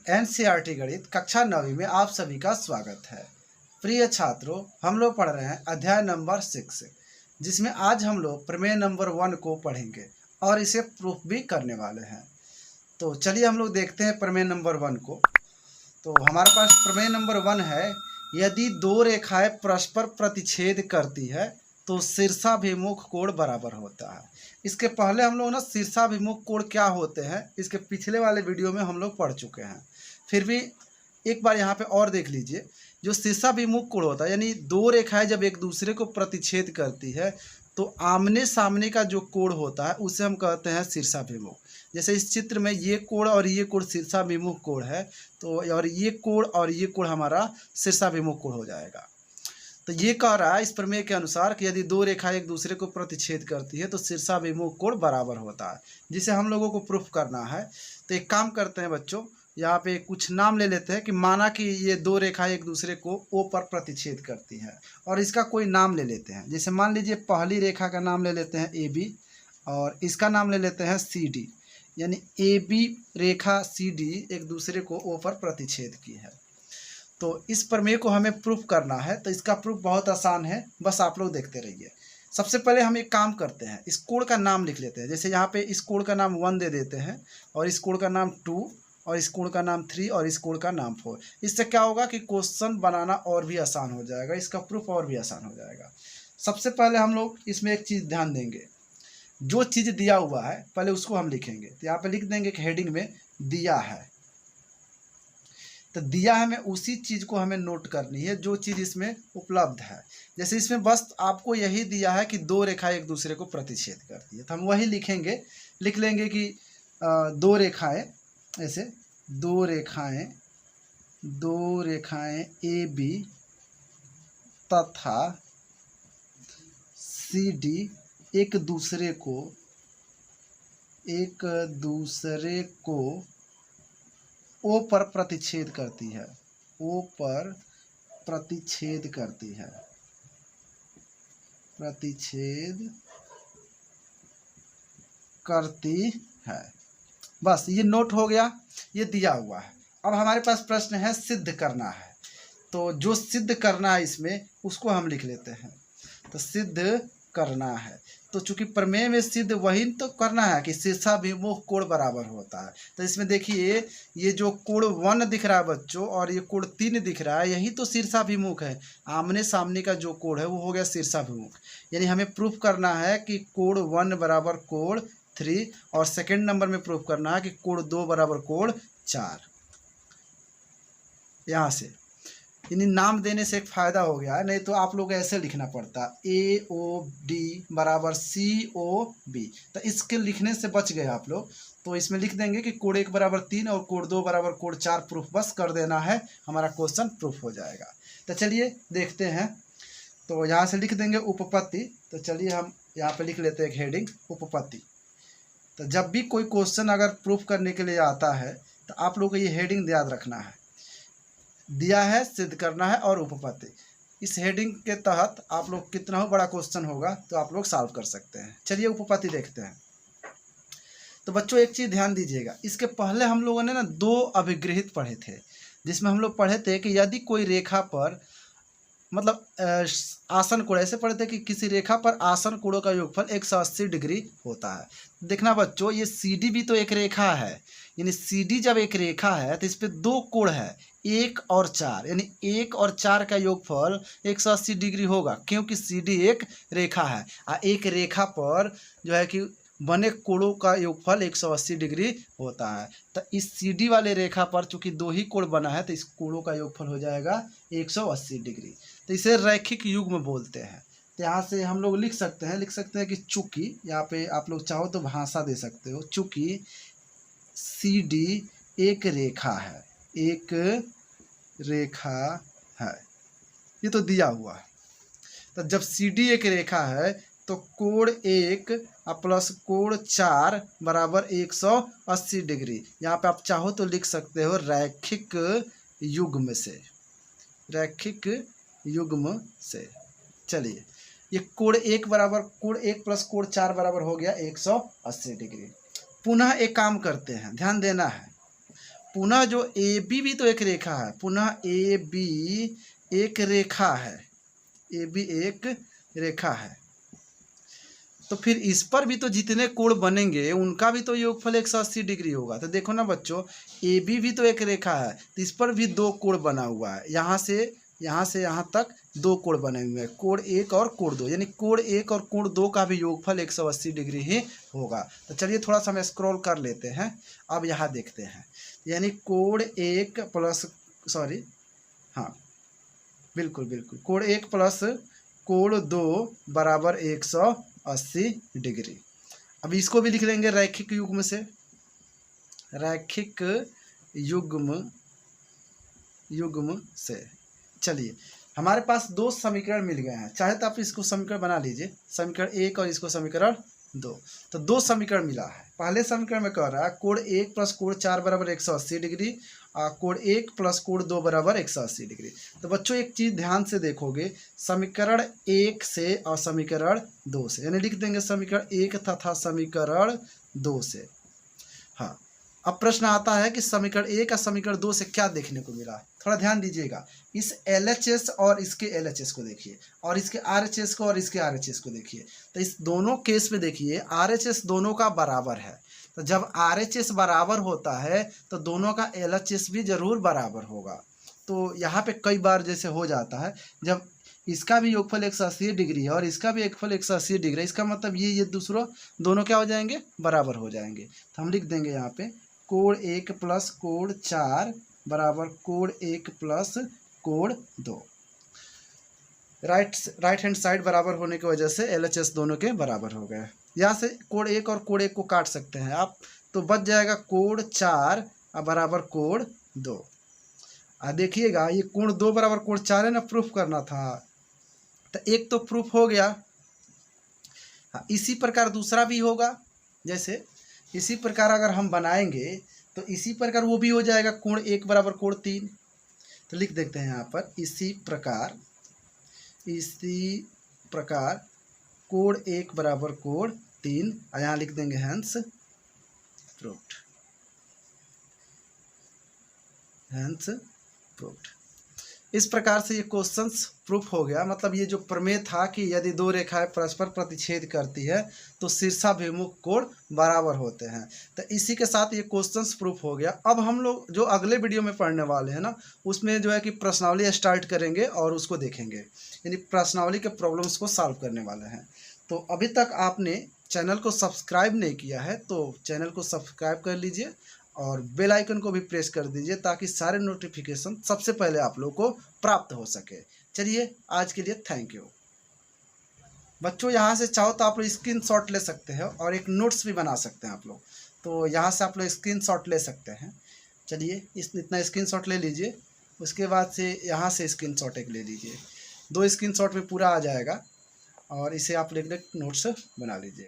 NCERT गणित कक्षा 9वीं में आप सभी का स्वागत है। प्रिय छात्रों, हम लोग पढ़ रहे हैं अध्याय नंबर 6, जिसमें आज हम लोग प्रमेय नंबर 1 को पढ़ेंगे और इसे प्रूफ भी करने वाले हैं। तो चलिए हम लोग देखते हैं प्रमेय नंबर 1 को। तो हमारे पास प्रमेय नंबर 1 है, यदि दो रेखाएं परस्पर प्रतिच्छेद करती है तो शीर्षाभिमुख कोण बराबर होता है। इसके पहले हम लोग ना शीर्षाभिमुख कोण क्या होते हैं इसके पिछले वाले वीडियो में हम लोग पढ़ चुके हैं। फिर भी एक बार यहाँ पे और देख लीजिए। जो शीर्षाभिमुख कोण होता है यानी दो रेखाएं जब एक दूसरे को प्रतिच्छेद करती है तो आमने सामने का जो कोण होता है उसे हम कहते हैं शीर्षाभिमुख। जैसे इस चित्र में ये कोण और ये कोण शीर्षाभिमुख कोण है, तो और ये कोण हमारा शीर्षाभिमुख कोण हो जाएगा। तो ये कह रहा है इस प्रमेय के अनुसार कि यदि दो रेखाएं एक दूसरे को प्रतिच्छेद करती है तो शीर्षाभिमुख कोण बराबर होता है, जिसे हम लोगों को प्रूफ करना है। तो एक काम करते हैं बच्चों, यहाँ पे कुछ नाम ले लेते हैं कि माना कि ये दो रेखाएं एक दूसरे को O पर प्रतिच्छेद करती हैं और इसका कोई नाम ले लेते हैं। जैसे मान लीजिए पहली रेखा का नाम ले लेते हैं AB और इसका नाम ले लेते हैं CD, यानी AB रेखा CD एक दूसरे को O पर प्रतिच्छेद की है। तो इस प्रमेय को हमें प्रूफ करना है। तो इसका प्रूफ बहुत आसान है, बस आप लोग देखते रहिए। सबसे पहले हम एक काम करते हैं, इस कोण का नाम लिख लेते हैं। जैसे यहाँ पे इस कोण का नाम 1 दे देते हैं और इस कोण का नाम 2 और इस कोण का नाम 3 और इस कोण का नाम 4। इससे क्या होगा कि क्वेश्चन बनाना और भी आसान हो जाएगा, इसका प्रूफ और भी आसान हो जाएगा। सबसे पहले हम लोग इसमें एक चीज़ ध्यान देंगे, जो चीज़ दिया हुआ है पहले उसको हम लिखेंगे। तो यहाँ पे लिख देंगे कि हेडिंग में दिया है। तो दिया है, हमें उसी चीज़ को हमें नोट करनी है जो चीज़ इसमें उपलब्ध है। जैसे इसमें बस आपको यही दिया है कि दो रेखाएं एक दूसरे को प्रतिच्छेद करती है, तो हम वही लिखेंगे। लिख लेंगे कि दो रेखाएं, ऐसे दो रेखाएं AB तथा CD एक दूसरे को O पर प्रतिच्छेद करती है। O पर प्रतिच्छेद करती है। बस ये नोट हो गया, ये दिया हुआ है। अब हमारे पास प्रश्न है सिद्ध करना है। तो जो सिद्ध करना है इसमें उसको हम लिख लेते हैं। तो सिद्ध करना है, तो चूंकि प्रमेय में सिद्ध वही तो करना है कि शीर्षाभिमुख कोण बराबर होता है। तो इसमें देखिए ये जो कोण 1 दिख रहा है बच्चों और ये कोण 3 दिख रहा है, यही तो शीर्षाभिमुख है। आमने सामने का जो कोण है वो हो गया शीर्षाभिमुख। यानी हमें प्रूफ करना है कि कोण 1 बराबर कोण 3 और सेकेंड नंबर में प्रूफ करना है कि कोण 2 बराबर कोण 4। यहाँ से यानी नाम देने से एक फ़ायदा हो गया है, नहीं तो आप लोग ऐसे लिखना पड़ता AOD बराबर COB। तो इसके लिखने से बच गए आप लोग। तो इसमें लिख देंगे कि कोण 1 बराबर 3 और कोण 2 बराबर कोण 4 प्रूफ बस कर देना है, हमारा क्वेश्चन प्रूफ हो जाएगा। तो चलिए देखते हैं। तो यहाँ से लिख देंगे उपपत्ति। तो चलिए हम यहाँ पे लिख लेते हैं एक हेडिंग उपपत्ति। तो जब भी कोई क्वेश्चन अगर प्रूफ करने के लिए आता है तो आप लोग को ये हेडिंग याद रखना है। दिया है, सिद्ध करना है और उपपत्ति। इस हेडिंग के तहत आप लोग कितना हो बड़ा क्वेश्चन होगा तो आप लोग सॉल्व कर सकते हैं। चलिए उपपत्ति देखते हैं। तो बच्चों एक चीज़ ध्यान दीजिएगा, इसके पहले हम लोगों ने ना 2 अभिगृहित पढ़े थे, जिसमें हम लोग पढ़े थे कि यदि कोई रेखा पर मतलब आसन कोण, ऐसे पढ़े थे कि किसी रेखा पर आसन कोणों का योगफल 180 डिग्री होता है। देखना बच्चों, ये CD भी तो एक रेखा है, यानी CD जब एक रेखा है तो इस पर 2 कोण है 1 और 4, यानी 1 और 4 का योगफल 180 डिग्री होगा, क्योंकि CD एक रेखा है। एक रेखा पर जो है कि बने कोणों का योगफल 180 डिग्री होता है। तो इस CD वाले रेखा पर चूंकि 2 ही कोण बना है तो इस कोणों का योगफल हो जाएगा 180 डिग्री। तो इसे रैखिक युग्म बोलते हैं। तो यहाँ से हम लोग लिख सकते हैं कि चूंकि, यहाँ पे आप लोग चाहो तो भाषा दे सकते हो, चूंकि CD एक रेखा है, ये तो दिया हुआ है। तो जब CD एक रेखा है तो कोण 1 प्लस कोण 4 बराबर 180 डिग्री। यहाँ पे आप चाहो तो लिख सकते हो रैखिक युग्म से। चलिए ये कोण 1 प्लस कोण 4 बराबर हो गया 180 डिग्री। पुनः एक काम करते हैं, ध्यान देना है। पुनः जो ए बी भी तो एक रेखा है, पुनः ए बी एक रेखा है, ए बी एक रेखा है, तो फिर इस पर भी तो जितने कोण बनेंगे उनका भी तो योगफल 180 डिग्री होगा। तो देखो ना बच्चों, ए बी भी तो एक रेखा है, तो इस पर भी दो कोण बना हुआ है, यहाँ से यहाँ तक दो कोण बने हुए हैं, कोण एक और कोण दो, यानी कोण एक और कोण दो का भी योगफल 180 डिग्री ही होगा। तो चलिए थोड़ा सा हम स्क्रॉल कर लेते हैं, अब यहाँ देखते हैं, यानी कोण एक प्लस हाँ बिल्कुल बिल्कुल, कोण एक प्लस कोण दो बराबर 180 डिग्री। अब इसको भी लिख लेंगे रैखिक युग्म से, रैखिक युग्म से। चलिए हमारे पास दो समीकरण मिल गए हैं, चाहे तो आप इसको समीकरण बना लीजिए, समीकरण एक और इसको समीकरण दो। तो दो समीकरण मिला है। पहले समीकरण में कह रहा है कोण एक प्लस कोण चार बराबर 180 डिग्री, और कोण एक प्लस कोण दो बराबर 180 डिग्री। तो बच्चों एक चीज़ ध्यान से देखोगे, समीकरण एक से और समीकरण दो से, यानी लिख देंगे समीकरण एक तथा समीकरण दो से। हाँ, अब प्रश्न आता है कि समीकरण एक और समीकरण दो से क्या देखने को मिला। थोड़ा ध्यान दीजिएगा, इस LHS और इसके LHS को देखिए, और इसके RHS को और इसके RHS को देखिए। तो इस दोनों केस में देखिए RHS दोनों का बराबर है, तो जब RHS बराबर होता है तो दोनों का LHS भी जरूर बराबर होगा। तो यहाँ पे कई बार जैसे हो जाता है, जब इसका भी योगफल 180 डिग्री है और इसका भी योगफल 180 डिग्री है, इसका मतलब ये दूसरों दोनों क्या हो जाएंगे, बराबर हो जाएंगे। तो हम लिख देंगे यहाँ पे कोण एक प्लस कोण चार बराबर कोण एक प्लस कोण दो। राइट हैंड साइड बराबर होने की वजह से LHS दोनों के बराबर हो गए। यहाँ से कोण एक और कोण एक को काट सकते हैं आप, तो बच जाएगा कोण चार बराबर कोण दो। देखिएगा ये कोण दो बराबर कोण चार है ना, प्रूफ करना था, तो एक तो प्रूफ हो गया। हाँ, इसी प्रकार दूसरा भी होगा, जैसे इसी प्रकार अगर हम बनाएंगे तो इसी प्रकार वो भी हो जाएगा कोण एक बराबर कोण तीन। तो लिख देते हैं यहाँ पर इसी प्रकार कोण एक बराबर कोण तीन, यहाँ लिख देंगे हैंस प्रूफ्ड। इस प्रकार से ये क्वेश्चंस प्रूफ हो गया। मतलब ये जो प्रमेय था कि यदि दो रेखाएं परस्पर प्रतिच्छेद करती है तो शीर्षाभिमुख कोण बराबर होते हैं, तो इसी के साथ ये क्वेश्चंस प्रूफ हो गया। अब हम लोग जो अगले वीडियो में पढ़ने वाले हैं ना, उसमें जो है कि प्रश्नावली स्टार्ट करेंगे और उसको देखेंगे, यानी प्रश्नावली के प्रॉब्लम्स को सॉल्व करने वाले हैं। तो अभी तक आपने चैनल को सब्सक्राइब नहीं किया है तो चैनल को सब्सक्राइब कर लीजिए और बेल आइकन को भी प्रेस कर दीजिए, ताकि सारे नोटिफिकेशन सबसे पहले आप लोग को प्राप्त हो सके। चलिए आज के लिए थैंक यू बच्चों। यहाँ से चाहो तो आप लोग स्क्रीनशॉट ले सकते हैं और एक नोट्स भी बना सकते हैं आप लोग, तो यहाँ से आप लोग स्क्रीनशॉट ले सकते हैं। चलिए इतना स्क्रीनशॉट ले लीजिए, उसके बाद से यहाँ से स्क्रीनशॉट एक ले लीजिए, 2 स्क्रीनशॉट में पूरा आ जाएगा और इसे आप लिख नोट्स बना लीजिए।